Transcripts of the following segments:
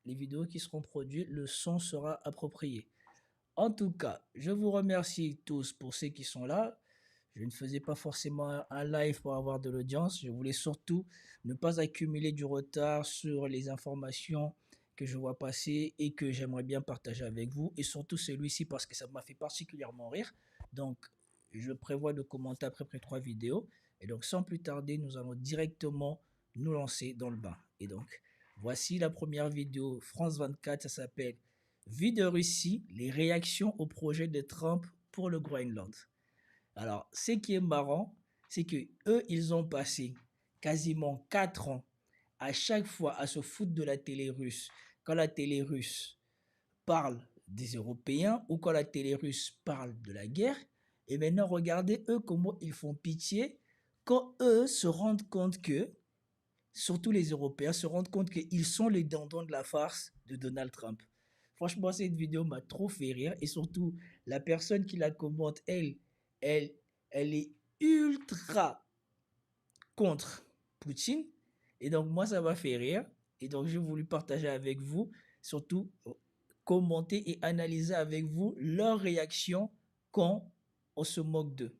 les vidéos qui seront produites, le son sera approprié. En tout cas, je vous remercie tous pour ceux qui sont là. Je ne faisais pas forcément un live pour avoir de l'audience. Je voulais surtout ne pas accumuler du retard sur les informations que je vois passer et que j'aimerais bien partager avec vous. Et surtout celui-ci parce que ça m'a fait particulièrement rire. Donc, je prévois de commenter après 3 vidéos. Et donc, sans plus tarder, nous allons directement nous lancer dans le bain. Et donc, voici la première vidéo France 24. Ça s'appelle « Vie de Russie, les réactions au projet de Trump pour le Groenland ». Alors, ce qui est marrant, c'est que eux, ils ont passé quasiment 4 ans à chaque fois à se foutre de la télé russe. Quand la télé russe parle des Européens ou quand la télé russe parle de la guerre, et maintenant regardez eux comment ils font pitié quand eux se rendent compte que, surtout les Européens, se rendent compte qu'ils sont les dindons de la farce de Donald Trump. Franchement, cette vidéo m'a trop fait rire et surtout, la personne qui la commente, elle est ultra contre Poutine. Et donc, moi, ça m'a fait rire. Et donc, j'ai voulu partager avec vous, surtout commenter et analyser avec vous leur réaction quand on se moque d'eux.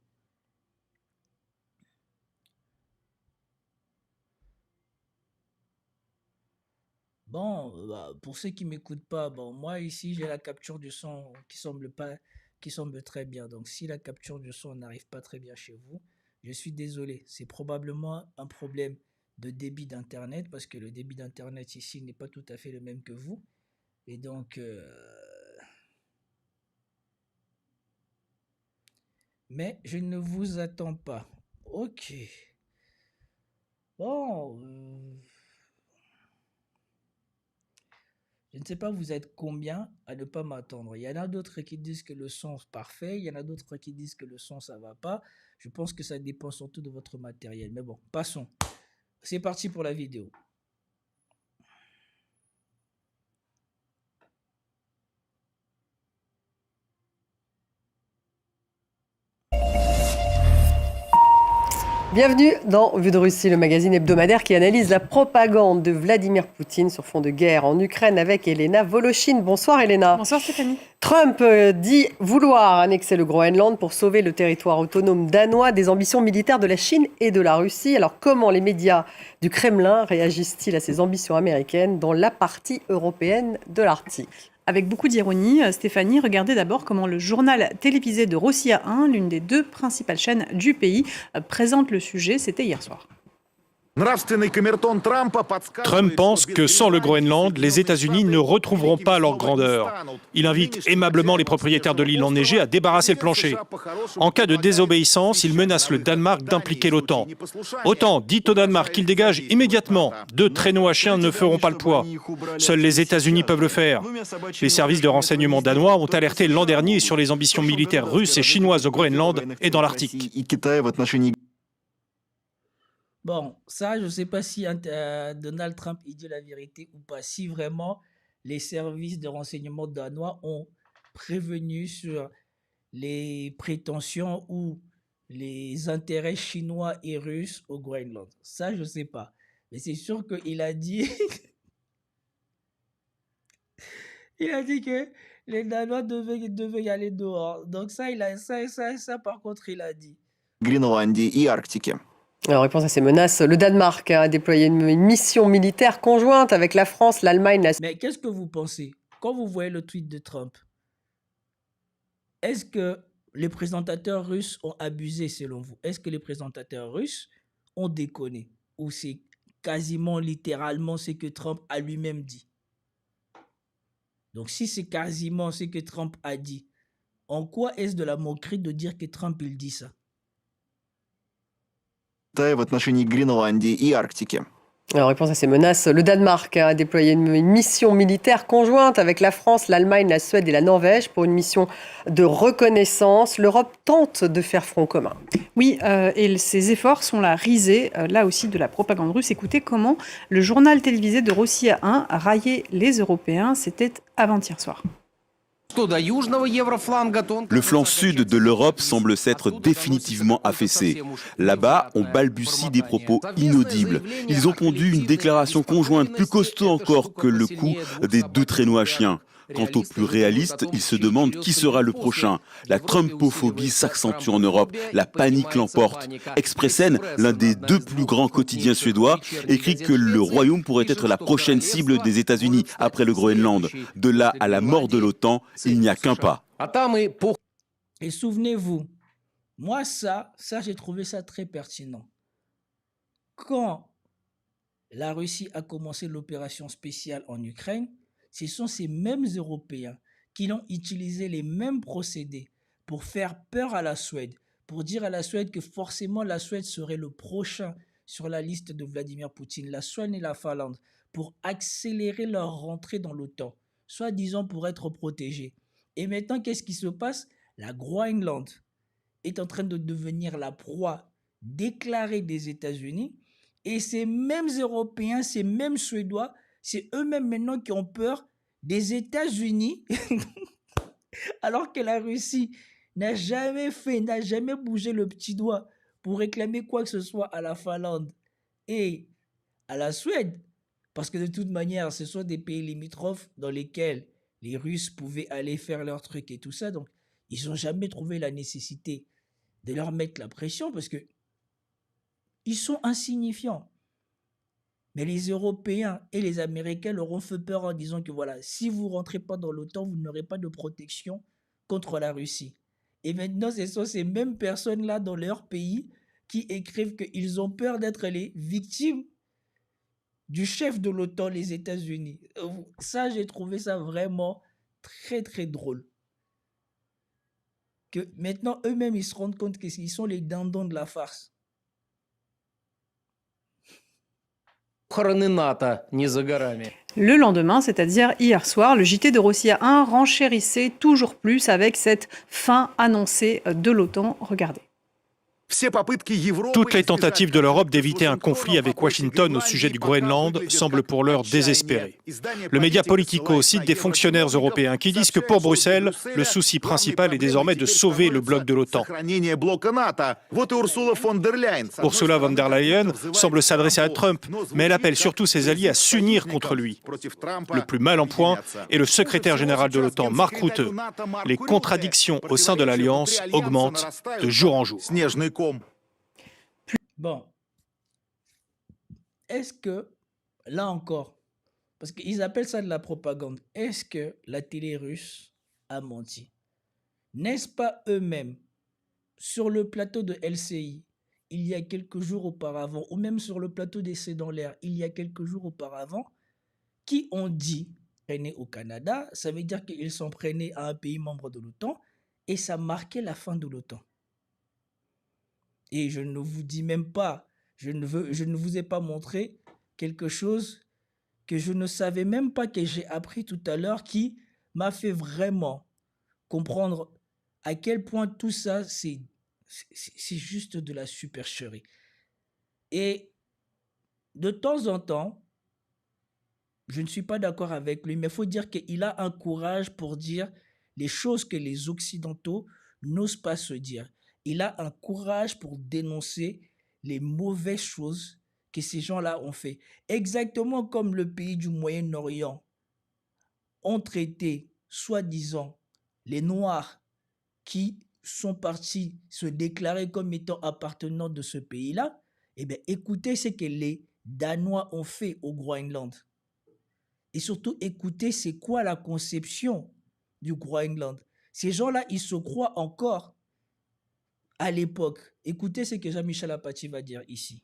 Bon, pour ceux qui ne m'écoutent pas, bon, moi ici j'ai la capture du son qui semble très bien. Donc si la capture du son n'arrive pas très bien chez vous, je suis désolé. C'est probablement un problème de débit d'internet parce que le débit d'internet ici n'est pas tout à fait le même que vous. Et donc, mais je ne vous attends pas. Ok. Bon. Je ne sais pas vous êtes combien à ne pas m'attendre. Il y en a d'autres qui disent que le son est parfait, il y en a d'autres qui disent que le son ça va pas. Je pense que ça dépend surtout de votre matériel. Mais bon, passons. C'est parti pour la vidéo. Bienvenue dans Vue de Russie, le magazine hebdomadaire qui analyse la propagande de Vladimir Poutine sur fond de guerre en Ukraine avec Elena Voloshin. Bonsoir Elena. Bonsoir Stéphanie. Trump dit vouloir annexer le Groenland pour sauver le territoire autonome danois des ambitions militaires de la Chine et de la Russie. Alors comment les médias du Kremlin réagissent-ils à ces ambitions américaines dans la partie européenne de l'Arctique ? Avec beaucoup d'ironie, Stéphanie, regardez d'abord comment le journal télévisé de Rossiya 1, l'une des 2 principales chaînes du pays, présente le sujet. C'était hier soir. Trump pense que sans le Groenland, les États-Unis ne retrouveront pas leur grandeur. Il invite aimablement les propriétaires de l'île enneigée à débarrasser le plancher. En cas de désobéissance, il menace le Danemark d'impliquer l'OTAN. OTAN dit au Danemark qu'il dégage immédiatement. 2 traîneaux à chiens ne feront pas le poids. Seuls les États-Unis peuvent le faire. Les services de renseignement danois ont alerté l'an dernier sur les ambitions militaires russes et chinoises au Groenland et dans l'Arctique. Bon, ça, je ne sais pas si Donald Trump il dit la vérité ou pas. Si vraiment les services de renseignement danois ont prévenu sur les prétentions ou les intérêts chinois et russes au Groenland. Ça, je ne sais pas. Mais c'est sûr qu'il a dit... il a dit que les Danois devaient y aller dehors. Donc ça, par contre, il a dit. Гренландии и Арктики. En réponse à ces menaces, le Danemark a déployé une mission militaire conjointe avec la France, l'Allemagne, la... Mais qu'est-ce que vous pensez quand vous voyez le tweet de Trump? Est-ce que les présentateurs russes ont abusé selon vous? Est-ce que les présentateurs russes ont déconné? Ou c'est quasiment littéralement ce que Trump a lui-même dit? Donc si c'est quasiment ce que Trump a dit, en quoi est-ce de la moquerie de dire que Trump il dit ça? В отношении Гренландии и Арктики. En réponse à ces menaces, le Danemark a déployé une mission militaire conjointe avec la France, l'Allemagne, la Suède et la Norvège pour une mission de reconnaissance. L'Europe tente de faire front commun. Oui, et ces efforts sont la risée, là aussi, de la propagande russe. Écoutez comment le journal télévisé de Rossiya 1 a raillé les Européens. C'était avant-hier soir. Le flanc sud de l'Europe semble s'être définitivement affaissé. Là-bas, on balbutie des propos inaudibles. Ils ont pondu une déclaration conjointe plus costaud encore que le coup des 2 traîneaux à chiens. Quant aux plus réalistes, ils se demandent qui sera le prochain. La Trumpophobie s'accentue en Europe, la panique l'emporte. Expressen, l'un des 2 plus grands quotidiens suédois, écrit que le Royaume pourrait être la prochaine cible des États-Unis après le Groenland. De là à la mort de l'OTAN, il n'y a qu'un pas. Et souvenez-vous, moi ça j'ai trouvé ça très pertinent. Quand la Russie a commencé l'opération spéciale en Ukraine, ce sont ces mêmes Européens qui ont utilisé les mêmes procédés pour faire peur à la Suède, pour dire à la Suède que forcément la Suède serait le prochain sur la liste de Vladimir Poutine, la Suède et la Finlande, pour accélérer leur rentrée dans l'OTAN, soi-disant pour être protégés. Et maintenant, qu'est-ce qui se passe? La Groenland est en train de devenir la proie déclarée des États-Unis, et ces mêmes Européens, ces mêmes Suédois, c'est eux-mêmes maintenant qui ont peur des États-Unis, alors que la Russie n'a jamais bougé le petit doigt pour réclamer quoi que ce soit à la Finlande et à la Suède. Parce que de toute manière, ce sont des pays limitrophes dans lesquels les Russes pouvaient aller faire leur truc et tout ça. Donc, ils n'ont jamais trouvé la nécessité de leur mettre la pression parce que ils sont insignifiants. Mais les Européens et les Américains leur ont fait peur en disant que voilà, si vous ne rentrez pas dans l'OTAN, vous n'aurez pas de protection contre la Russie. Et maintenant, ce sont ces mêmes personnes-là dans leur pays qui écrivent qu'ils ont peur d'être les victimes du chef de l'OTAN, les États-Unis. Ça, j'ai trouvé ça vraiment très, très drôle. Que maintenant, eux-mêmes, ils se rendent compte qu'ils sont les dindons de la farce. Le lendemain, c'est-à-dire hier soir, le JT de Rossiya 1 renchérissait toujours plus avec cette fin annoncée de l'OTAN. Regardez. Toutes les tentatives de l'Europe d'éviter un conflit avec Washington au sujet du Groenland semblent pour l'heure désespérées. Le média Politico cite des fonctionnaires européens qui disent que pour Bruxelles, le souci principal est désormais de sauver le bloc de l'OTAN. Ursula von der Leyen semble s'adresser à Trump, mais elle appelle surtout ses alliés à s'unir contre lui. Le plus mal en point est le secrétaire général de l'OTAN, Mark Rutte. Les contradictions au sein de l'Alliance augmentent de jour en jour. Bon, est-ce que, là encore, parce qu'ils appellent ça de la propagande, est-ce que la télé russe a menti? N'est-ce pas eux-mêmes, sur le plateau de LCI, il y a quelques jours auparavant, ou même sur le plateau des C'est dans l'air, il y a quelques jours auparavant, qui ont dit, prennés au Canada, ça veut dire qu'ils sont prennés à un pays membre de l'OTAN, et ça marquait la fin de l'OTAN. Et je ne vous dis même pas, je ne vous ai pas montré quelque chose que je ne savais même pas, que j'ai appris tout à l'heure, qui m'a fait vraiment comprendre à quel point tout ça, c'est juste de la supercherie. Et de temps en temps, je ne suis pas d'accord avec lui, mais il faut dire qu'il a un courage pour dire les choses que les Occidentaux n'osent pas se dire. Il a un courage pour dénoncer les mauvaises choses que ces gens-là ont fait. Exactement comme le pays du Moyen-Orient ont traité, soi-disant, les Noirs qui sont partis se déclarer comme étant appartenants de ce pays-là. Eh bien, écoutez ce que les Danois ont fait au Groenland. Et surtout, écoutez, c'est quoi la conception du Groenland. Ces gens-là, ils se croient encore à l'époque. Écoutez ce que Jean-Michel Apathy va dire ici.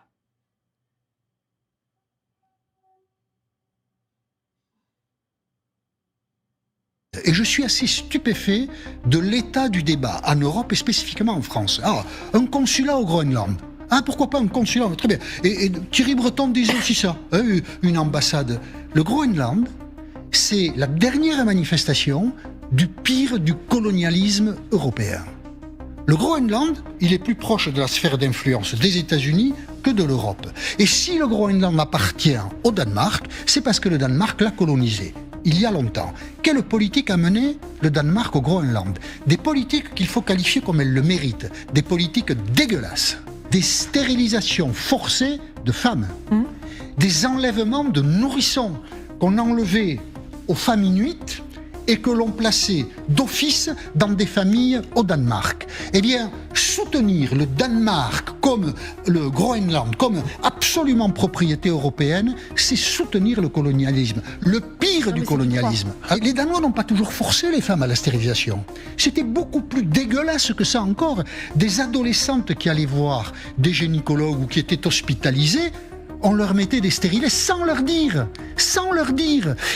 Et je suis assez stupéfait de l'état du débat en Europe et spécifiquement en France. Alors, un consulat au Groenland. Ah, pourquoi pas un consulat? Très bien. Et Thierry Breton disait aussi ça. Une ambassade. Le Groenland, c'est la dernière manifestation du pire du colonialisme européen. Le Groenland, il est plus proche de la sphère d'influence des États-Unis que de l'Europe. Et si le Groenland appartient au Danemark, c'est parce que le Danemark l'a colonisé. il y a longtemps. Quelle politique a mené le Danemark au Groenland? Des politiques qu'il faut qualifier comme elles le méritent, des politiques dégueulasses, des stérilisations forcées de femmes, des enlèvements de nourrissons qu'on enlevait aux femmes inuites et que l'on plaçait d'office dans des familles au Danemark. Eh bien, soutenir le Danemark comme le Groenland, comme absolument propriété européenne, c'est soutenir le colonialisme, le pire du colonialisme. Les Danois n'ont pas toujours forcé les femmes à la stérilisation. C'était beaucoup plus dégueulasse que ça encore. Des adolescentes qui allaient voir des gynécologues ou qui étaient hospitalisées, on leur mettait des stérilets sans leur dire.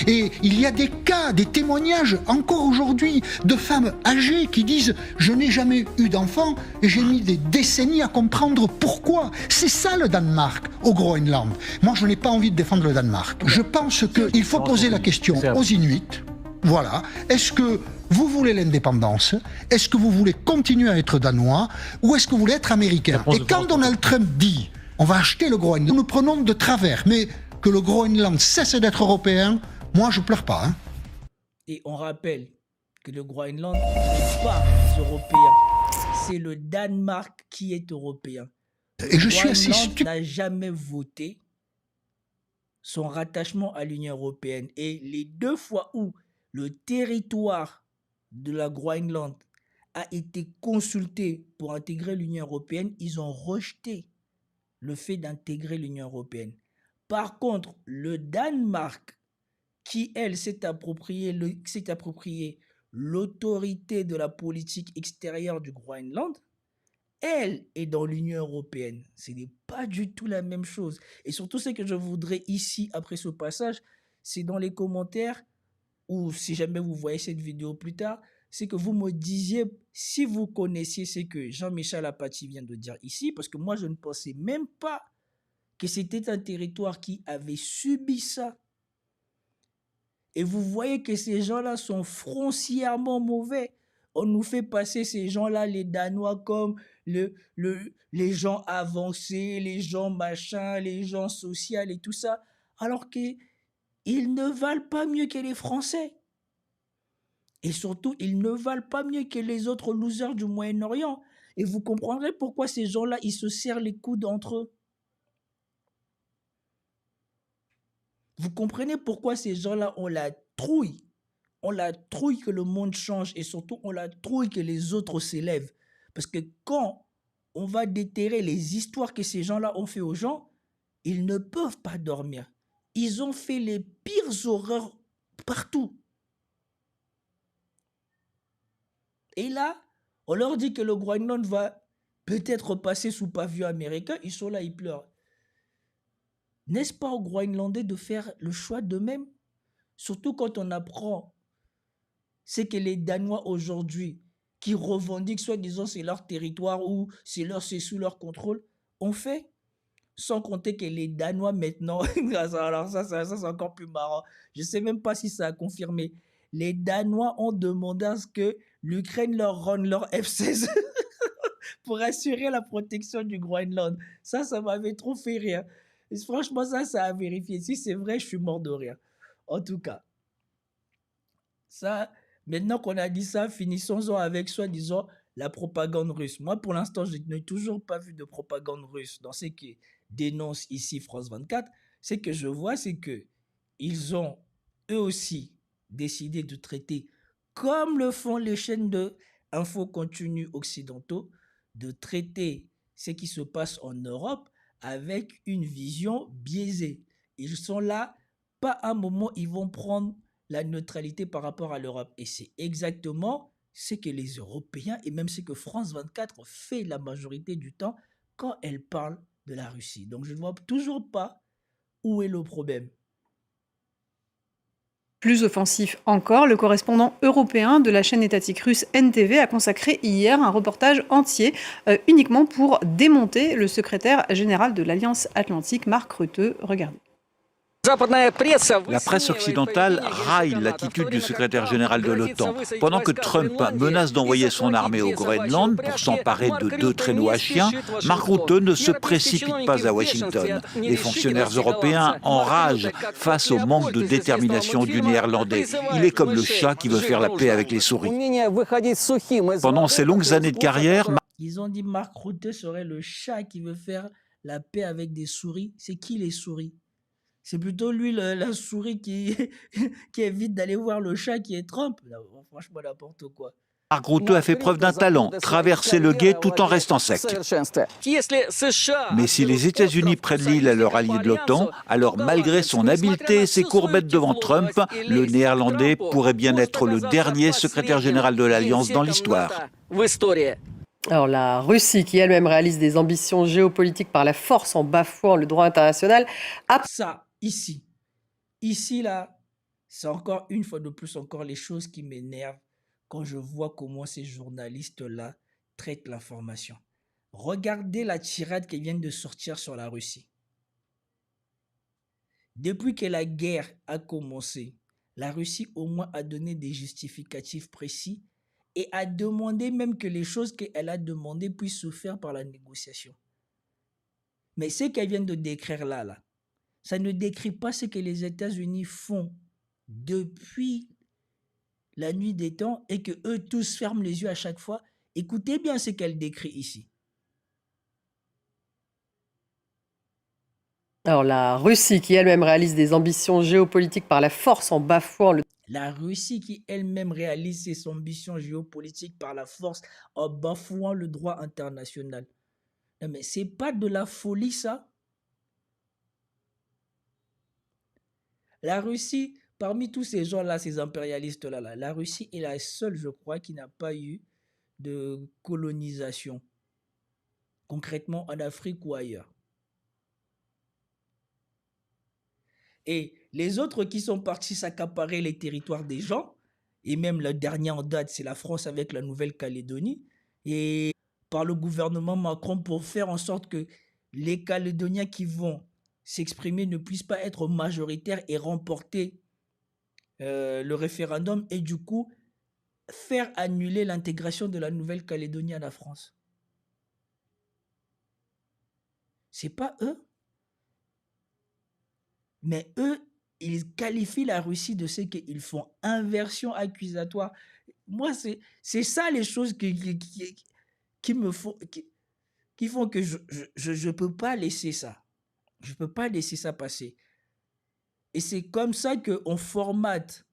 Et il y a des cas, des témoignages encore aujourd'hui de femmes âgées qui disent « Je n'ai jamais eu d'enfant et j'ai mis des décennies à comprendre pourquoi ». C'est ça le Danemark au Groenland. Moi, je n'ai pas envie de défendre le Danemark. Je pense qu'il faut poser la question aux Inuits. Voilà. Est-ce que vous voulez l'indépendance? Est-ce que vous voulez continuer à être Danois? Ou est-ce que vous voulez être Américain? Et quand Donald Trump dit on va acheter le Groenland, nous prenons de travers, mais que le Groenland cesse d'être européen, moi je pleure pas. Et on rappelle que le Groenland n'est pas européen. C'est le Danemark qui est européen. Et je suis assez stupide. n'a jamais voté son rattachement à l'Union européenne. Et les 2 fois où le territoire de la Groenland a été consulté pour intégrer l'Union européenne, ils ont rejeté le fait d'intégrer l'Union européenne. Par contre, le Danemark, qui, elle, s'est approprié l'autorité de la politique extérieure du Groenland, elle est dans l'Union européenne. Ce n'est pas du tout la même chose. Et surtout, ce que je voudrais ici, après ce passage, c'est dans les commentaires, ou si jamais vous voyez cette vidéo plus tard, c'est que vous me disiez si vous connaissiez ce que Jean-Michel Apathy vient de dire ici, parce que moi, je ne pensais même pas que c'était un territoire qui avait subi ça. Et vous voyez que ces gens-là sont foncièrement mauvais. On nous fait passer ces gens-là, les Danois, comme les gens avancés, les gens machins, les gens sociaux et tout ça, alors qu'ils ne valent pas mieux que les Français. Et surtout, ils ne valent pas mieux que les autres losers du Moyen-Orient. Et vous comprendrez pourquoi ces gens-là, ils se serrent les coudes entre eux. Vous comprenez pourquoi ces gens-là ont la trouille. On la trouille que le monde change et surtout, on la trouille que les autres s'élèvent. Parce que quand on va déterrer les histoires que ces gens-là ont fait aux gens, ils ne peuvent pas dormir. Ils ont fait les pires horreurs partout. Et là, on leur dit que le Groenland va peut-être passer sous pavillon américain. Ils sont là, ils pleurent. N'est-ce pas aux Groenlandais de faire le choix d'eux-mêmes? Surtout quand on apprend ce que les Danois aujourd'hui, qui revendiquent soi-disant c'est leur territoire ou c'est sous leur contrôle, ont fait. Sans compter que les Danois maintenant, alors ça c'est encore plus marrant. Je ne sais même pas si ça a confirmé. Les Danois ont demandé à ce que l'Ukraine leur rende leur F-16 pour assurer la protection du Groenland. Ça m'avait trop fait rire. Et franchement, ça a vérifié. Si c'est vrai, je suis mort de rire. En tout cas, ça, maintenant qu'on a dit ça, finissons-en avec soi-disant la propagande russe. Moi, pour l'instant, je n'ai toujours pas vu de propagande russe dans ce qui dénonce ici France 24. Ce que je vois, c'est qu'ils ont eux aussi décidé de traiter, comme le font les chaînes de info continue occidentaux, de traiter ce qui se passe en Europe avec une vision biaisée. Ils sont là, pas un moment, ils vont prendre la neutralité par rapport à l'Europe. Et c'est exactement ce que les Européens, et même ce que France 24 fait la majorité du temps quand elle parle de la Russie. Donc je ne vois toujours pas où est le problème. Plus offensif encore, le correspondant européen de la chaîne étatique russe NTV a consacré hier un reportage entier uniquement pour démonter le secrétaire général de l'Alliance Atlantique, Mark Rutte. Regardez. La presse occidentale raille l'attitude du secrétaire général de l'OTAN. Pendant que Trump menace d'envoyer son armée au Groenland pour s'emparer de 2 traîneaux à chiens, Mark Rutte ne se précipite pas à Washington. Les fonctionnaires européens enragent face au manque de détermination du Néerlandais. Il est comme le chat qui veut faire la paix avec les souris. Pendant ses longues années de carrière, Ils ont dit Mark Rutte serait le chat qui veut faire la paix avec des souris. C'est qui les souris? C'est plutôt lui, la souris qui, qui évite d'aller voir le chat qui est Trump. Non, franchement, n'importe quoi. Mark Rutte a fait preuve d'un talent, traverser le gué tout en restant sec. Mais si les États-Unis prennent l'île à leur allié de l'OTAN, alors malgré son habileté et ses courbettes devant Trump, le Néerlandais pourrait bien être le dernier secrétaire général de l'Alliance dans l'histoire. Alors la Russie, qui elle-même réalise des ambitions géopolitiques par la force en bafouant le droit international, Ça, ici, là, c'est encore une fois de plus encore les choses qui m'énervent quand je vois comment ces journalistes-là traitent l'information. Regardez la tirade qui vient de sortir sur la Russie. Depuis que la guerre a commencé, la Russie au moins a donné des justificatifs précis et a demandé même que les choses qu'elle a demandées puissent se faire par la négociation. Mais ce qu'elle vient de décrire là, ça ne décrit pas ce que les États-Unis font depuis la nuit des temps et que eux tous ferment les yeux à chaque fois. Écoutez bien ce qu'elle décrit ici. Alors la Russie, qui elle-même réalise des ambitions géopolitiques par la force en bafouant le... La Russie qui elle-même réalise ses ambitions géopolitiques par la force en bafouant le droit international. Non mais c'est pas de la folie ça. La Russie, parmi tous ces gens-là, ces impérialistes-là, la Russie est la seule, je crois, qui n'a pas eu de colonisation, concrètement en Afrique ou ailleurs. Et les autres qui sont partis s'accaparer les territoires des gens, et même la dernière en date, c'est la France avec la Nouvelle-Calédonie, et par le gouvernement Macron pour faire en sorte que les Calédoniens qui vont s'exprimer ne puissent pas être majoritaires et remporter le référendum et du coup faire annuler l'intégration de la Nouvelle-Calédonie à la France. C'est pas eux. Mais eux, ils qualifient la Russie de ce qu'ils font. Inversion accusatoire. Moi, c'est ça les choses qui me font, qui font que je peux pas laisser ça. Je peux pas laisser ça passer. Et c'est comme ça qu'on formate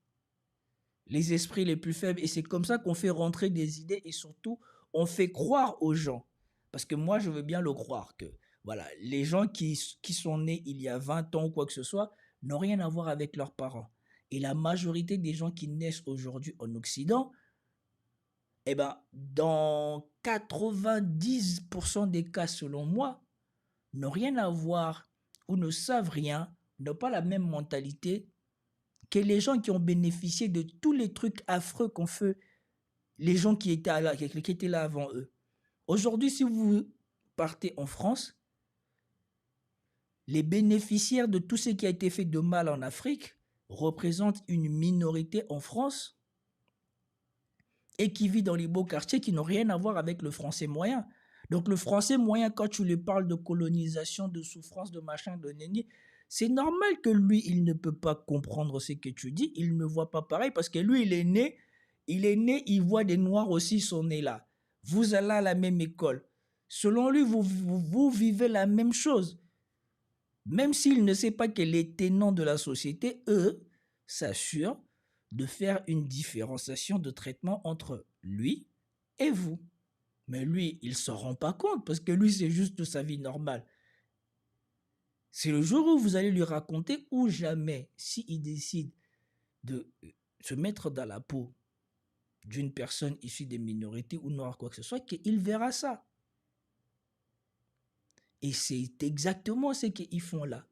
les esprits les plus faibles. Et c'est comme ça qu'on fait rentrer des idées. Et surtout, on fait croire aux gens. Parce que moi, je veux bien le croire que voilà, les gens qui sont nés il y a 20 ans ou quoi que ce soit n'ont rien à voir avec leurs parents. Et la majorité des gens qui naissent aujourd'hui en Occident, eh ben, dans 90% des cas, selon moi, n'ont rien à voir ou ne savent rien, n'ont pas la même mentalité que les gens qui ont bénéficié de tous les trucs affreux qu'ont fait les gens qui étaient là avant eux. Aujourd'hui, si vous partez en France, les bénéficiaires de tout ce qui a été fait de mal en Afrique représentent une minorité en France et qui vit dans les beaux quartiers qui n'ont rien à voir avec le français moyen. Donc le français moyen, quand tu lui parles de colonisation, de souffrance, de machin, de néni, c'est normal que lui, il ne peut pas comprendre ce que tu dis, il ne voit pas pareil parce que lui, il est né, il voit des Noirs aussi, sont nés là. Vous allez à la même école. Selon lui, vous vivez la même chose. Même s'il ne sait pas que les tenants de la société, eux, s'assurent de faire une différenciation de traitement entre lui et vous. Mais lui, il ne s'en rend pas compte parce que lui, c'est juste sa vie normale. C'est le jour où vous allez lui raconter ou jamais, s'il décide de se mettre dans la peau d'une personne issue des minorités ou noire, quoi que ce soit, qu'il verra ça. Et c'est exactement ce qu'ils font là.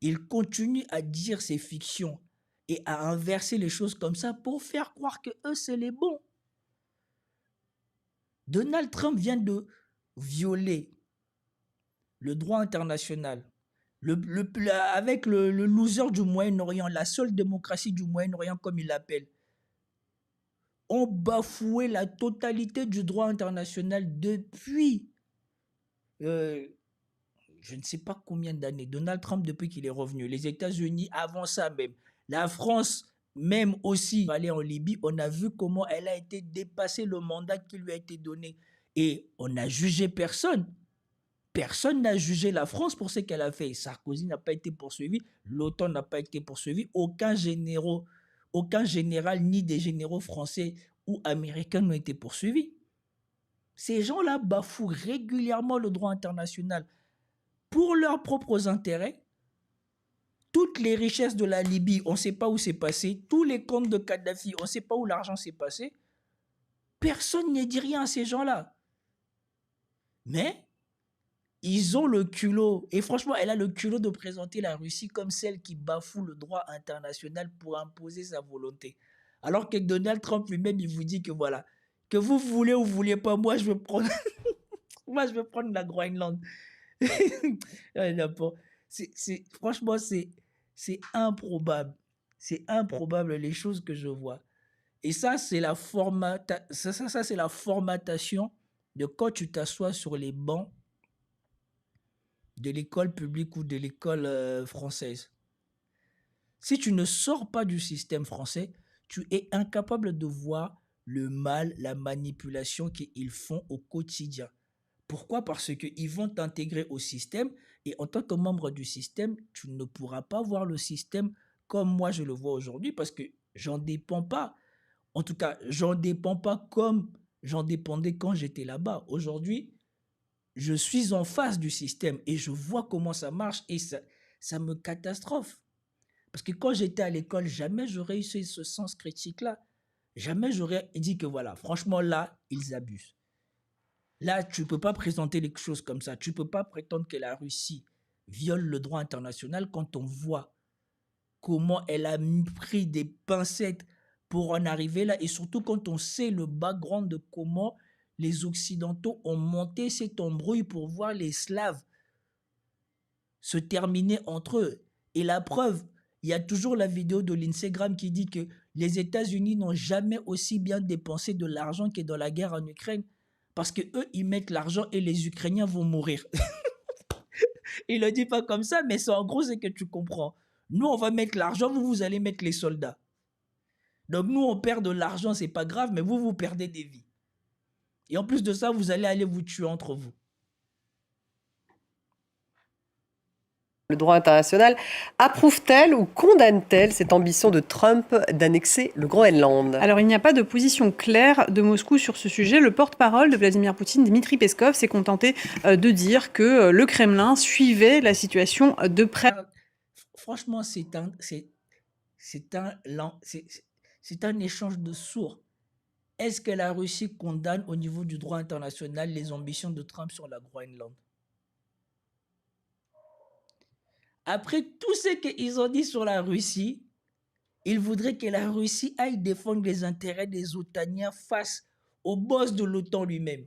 Ils continuent à dire ces fictions et à inverser les choses comme ça pour faire croire que eux, c'est les bons. Donald Trump vient de violer le droit international avec le loser du Moyen-Orient, la seule démocratie du Moyen-Orient, comme il l'appelle, ont bafoué la totalité du droit international depuis je ne sais pas combien d'années. Donald Trump, depuis qu'il est revenu, les États-Unis, avant ça même, la France, même aussi, aller en Libye, on a vu comment elle a été dépassée, le mandat qui lui a été donné. Et on n'a jugé personne. Personne n'a jugé la France pour ce qu'elle a fait. Sarkozy n'a pas été poursuivi, l'OTAN n'a pas été poursuivi, aucun général ni des généraux français ou américains n'ont été poursuivis. Ces gens-là bafouent régulièrement le droit international pour leurs propres intérêts. Toutes les richesses de la Libye, on ne sait pas où c'est passé. Tous les comptes de Kadhafi, on ne sait pas où l'argent s'est passé. Personne ne dit rien à ces gens-là. Mais ils ont le culot. Et franchement, elle a le culot de présenter la Russie comme celle qui bafoue le droit international pour imposer sa volonté. Alors que Donald Trump lui-même, il vous dit que voilà, que vous voulez ou vous voulez pas, moi je vais prendre, moi je vais prendre la Groenland. Franchement, c'est improbable. C'est improbable les choses que je vois. Et ça, c'est la c'est la formatation de quand tu t'assois sur les bancs de l'école publique ou de l'école française. Si tu ne sors pas du système français, tu es incapable de voir le mal, la manipulation qu'ils font au quotidien. Pourquoi? Parce qu'ils vont t'intégrer au système et en tant que membre du système, tu ne pourras pas voir le système comme moi je le vois aujourd'hui parce que j'en dépends pas. En tout cas, j'en dépends pas comme j'en dépendais quand j'étais là-bas. Aujourd'hui, je suis en face du système et je vois comment ça marche et ça me catastrophe. Parce que quand j'étais à l'école, jamais j'aurais eu ce sens critique-là. Jamais j'aurais dit que voilà, franchement là, ils abusent. Là, tu ne peux pas présenter les choses comme ça. Tu ne peux pas prétendre que la Russie viole le droit international quand on voit comment elle a pris des pincettes pour en arriver là. Et surtout quand on sait le background de comment les Occidentaux ont monté cette embrouille pour voir les Slaves se terminer entre eux. Et la preuve, il y a toujours la vidéo de l'Instagram qui dit que les États-Unis n'ont jamais aussi bien dépensé de l'argent que dans la guerre en Ukraine. Parce qu'eux, ils mettent l'argent et les Ukrainiens vont mourir. Il ne le dit pas comme ça, mais en gros, c'est que tu comprends. Nous, on va mettre l'argent, vous allez mettre les soldats. Donc nous, on perd de l'argent, c'est pas grave, mais vous perdez des vies. Et en plus de ça, vous allez aller vous tuer entre vous. Le droit international approuve-t-elle ou condamne-t-elle cette ambition de Trump d'annexer le Groenland? Alors, il n'y a pas de position claire de Moscou sur ce sujet. Le porte-parole de Vladimir Poutine, Dmitri Peskov, s'est contenté de dire que le Kremlin suivait la situation de près. Franchement, c'est un échange de sourds. Est-ce que la Russie condamne au niveau du droit international les ambitions de Trump sur la Groenland? Après tout ce qu'ils ont dit sur la Russie, ils voudraient que la Russie aille défendre les intérêts des OTANiens face au boss de l'OTAN lui-même.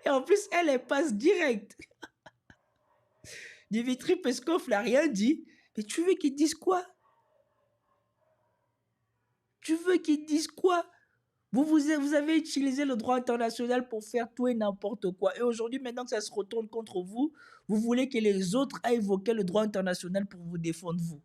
Et en plus, elle passe direct. Dmitri Peskov n'a rien dit. Mais tu veux qu'ils disent quoi? Tu veux qu'ils disent quoi? Vous avez utilisé le droit international pour faire tout et n'importe quoi. Et aujourd'hui, maintenant que ça se retourne contre vous, vous voulez que les autres aillent invoquer le droit international pour vous défendre, vous.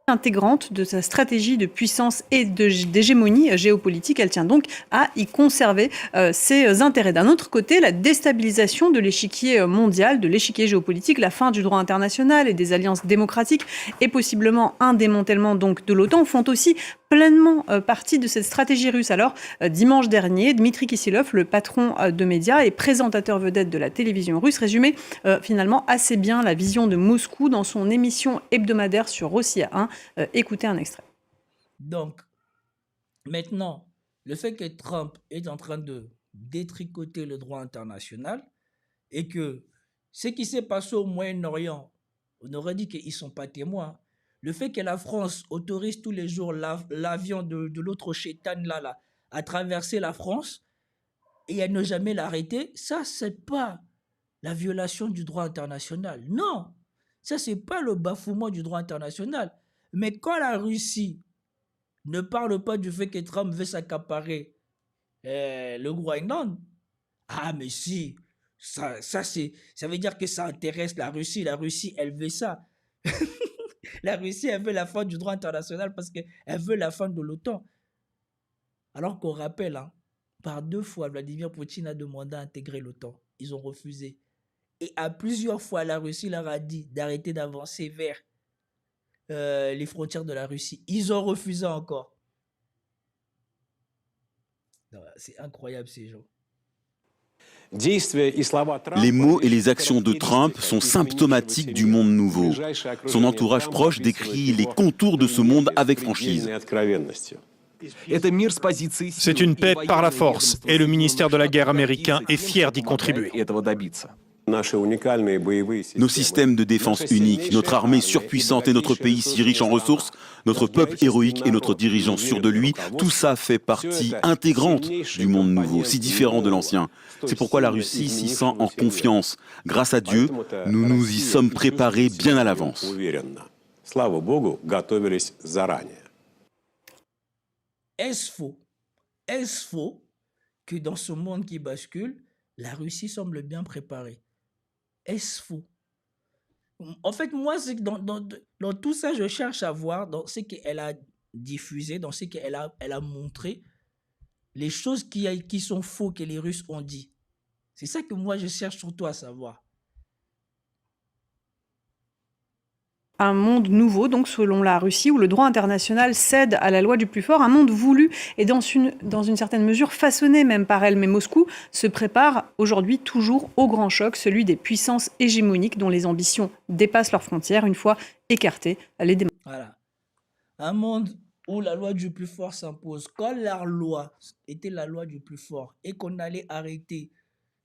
Intégrante de sa stratégie de puissance et d'hégémonie géopolitique. Elle tient donc à y conserver ses intérêts. D'un autre côté, la déstabilisation de l'échiquier mondial, de l'échiquier géopolitique, la fin du droit international et des alliances démocratiques et possiblement un démantèlement donc de l'OTAN font aussi pleinement partie de cette stratégie russe. Alors, dimanche dernier, Dmitri Kiselyov, le patron de médias et présentateur vedette de la télévision russe, résumait finalement assez bien la vision de Moscou dans son émission hebdomadaire sur Rossiya 1. Écoutez un extrait. Donc, maintenant, le fait que Trump est en train de détricoter le droit international et que ce qui s'est passé au Moyen-Orient, on aurait dit qu'ils ne sont pas témoins. Le fait que la France autorise tous les jours l'avion de l'autre chétan là, à traverser la France, et à ne jamais l'arrêter, ça, c'est pas la violation du droit international. Non, ça, c'est pas le bafouement du droit international. Mais quand la Russie ne parle pas du fait que Trump veut s'accaparer le Groenland, ah, mais si, ça veut dire que ça intéresse la Russie. La Russie, elle veut ça. La Russie, elle veut la fin du droit international parce qu'elle veut la fin de l'OTAN. Alors qu'on rappelle, hein, par 2 fois, Vladimir Poutine a demandé à intégrer l'OTAN. Ils ont refusé. Et à plusieurs fois, la Russie leur a dit d'arrêter d'avancer vers les frontières de la Russie. Ils ont refusé encore. C'est incroyable, ces gens. Les mots et les actions de Trump sont symptomatiques du monde nouveau. Son entourage proche décrit les contours de ce monde avec franchise. C'est une paix par la force et le ministère de la Guerre américain est fier d'y contribuer. Nos systèmes de défense uniques, notre armée surpuissante et notre pays si riche en ressources, notre peuple héroïque et notre dirigeant sûr de lui, tout ça fait partie intégrante du monde nouveau, si différent de l'ancien. C'est pourquoi la Russie s'y sent en confiance. Grâce à Dieu, nous nous y sommes préparés bien à l'avance. Est-ce faux? Est-ce faux que dans ce monde qui bascule, la Russie semble bien préparée? Est-ce faux? En fait, moi, c'est que dans tout ça, je cherche à voir dans ce qu'elle a diffusé, dans ce qu'elle a montré, les choses qui sont faux que les Russes ont dit. C'est ça que moi, je cherche surtout à savoir. Un monde nouveau, donc selon la Russie, où le droit international cède à la loi du plus fort, un monde voulu et dans une certaine mesure façonné même par elle. Mais Moscou se prépare aujourd'hui toujours au grand choc, celui des puissances hégémoniques dont les ambitions dépassent leurs frontières une fois écartées les démocraties. Voilà. Un monde où la loi du plus fort s'impose. Quand la loi était la loi du plus fort et qu'on allait arrêter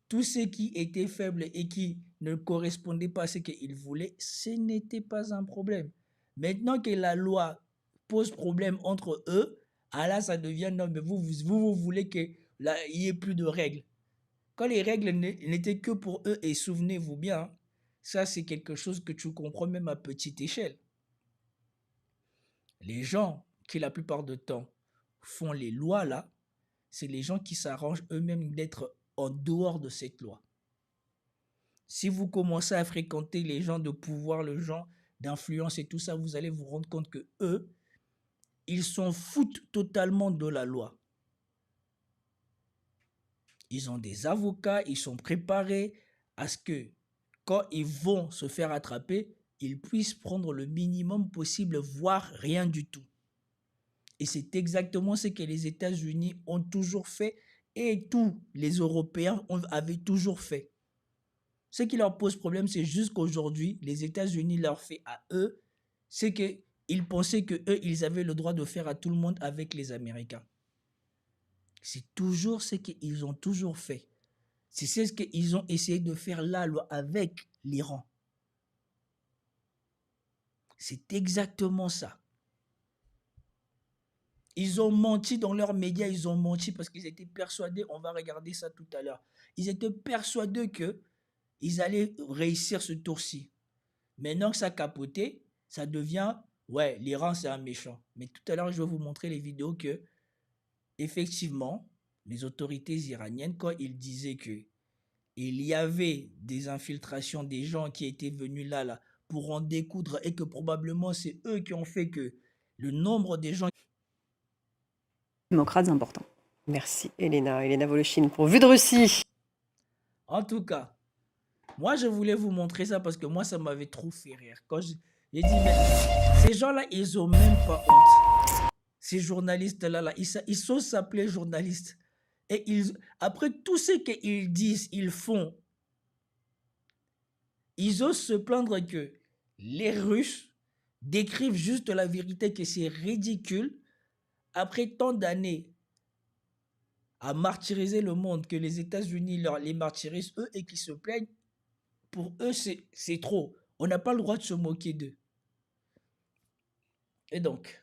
tous ceux qui étaient faibles et qui ne correspondaient pas à ce qu'ils voulaient, ce n'était pas un problème. Maintenant que la loi pose problème entre eux, ah là, ça devient non, mais vous voulez qu'il n'y ait plus de règles. Quand les règles n'étaient que pour eux, et souvenez-vous bien, ça c'est quelque chose que tu comprends même à petite échelle. Les gens qui la plupart du temps font les lois là, c'est les gens qui s'arrangent eux-mêmes d'être en dehors de cette loi. Si vous commencez à fréquenter les gens de pouvoir, les gens d'influence et tout ça, vous allez vous rendre compte que eux, ils s'en foutent totalement de la loi. Ils ont des avocats, ils sont préparés à ce que quand ils vont se faire attraper, ils puissent prendre le minimum possible, voire rien du tout. Et c'est exactement ce que les États-Unis ont toujours fait et tous les Européens avaient toujours fait. Ce qui leur pose problème, c'est juste qu'aujourd'hui, les États-Unis leur fait à eux ce qu'ils pensaient qu'eux, ils avaient le droit de faire à tout le monde avec les Américains. C'est toujours ce qu'ils ont toujours fait. C'est ce qu'ils ont essayé de faire là avec l'Iran. C'est exactement ça. Ils ont menti dans leurs médias, ils ont menti parce qu'ils étaient persuadés, on va regarder ça tout à l'heure, ils étaient persuadés qu'ils allaient réussir ce tour-ci. Maintenant que ça a capoté, ça devient, ouais, l'Iran c'est un méchant. Mais tout à l'heure, je vais vous montrer les vidéos que, effectivement, les autorités iraniennes, quand ils disaient qu'il y avait des infiltrations des gens qui étaient venus là pour en découdre et que probablement c'est eux qui ont fait que le nombre des gens démocrates importants. Merci Elena Voloshin pour Vue de Russie. En tout cas, moi je voulais vous montrer ça parce que moi ça m'avait trop fait rire. Quand j'ai dit, mais ces gens-là, ils ont même pas honte. Ces journalistes-là, ils sont s'appeler journalistes. Et après tout ce qu'ils disent, ils font, ils osent se plaindre que les Russes décrivent juste la vérité, que c'est ridicule. Après tant d'années à martyriser le monde, que les États-Unis les martyrisent eux et qui se plaignent, pour eux c'est trop. On n'a pas le droit de se moquer d'eux. Et donc,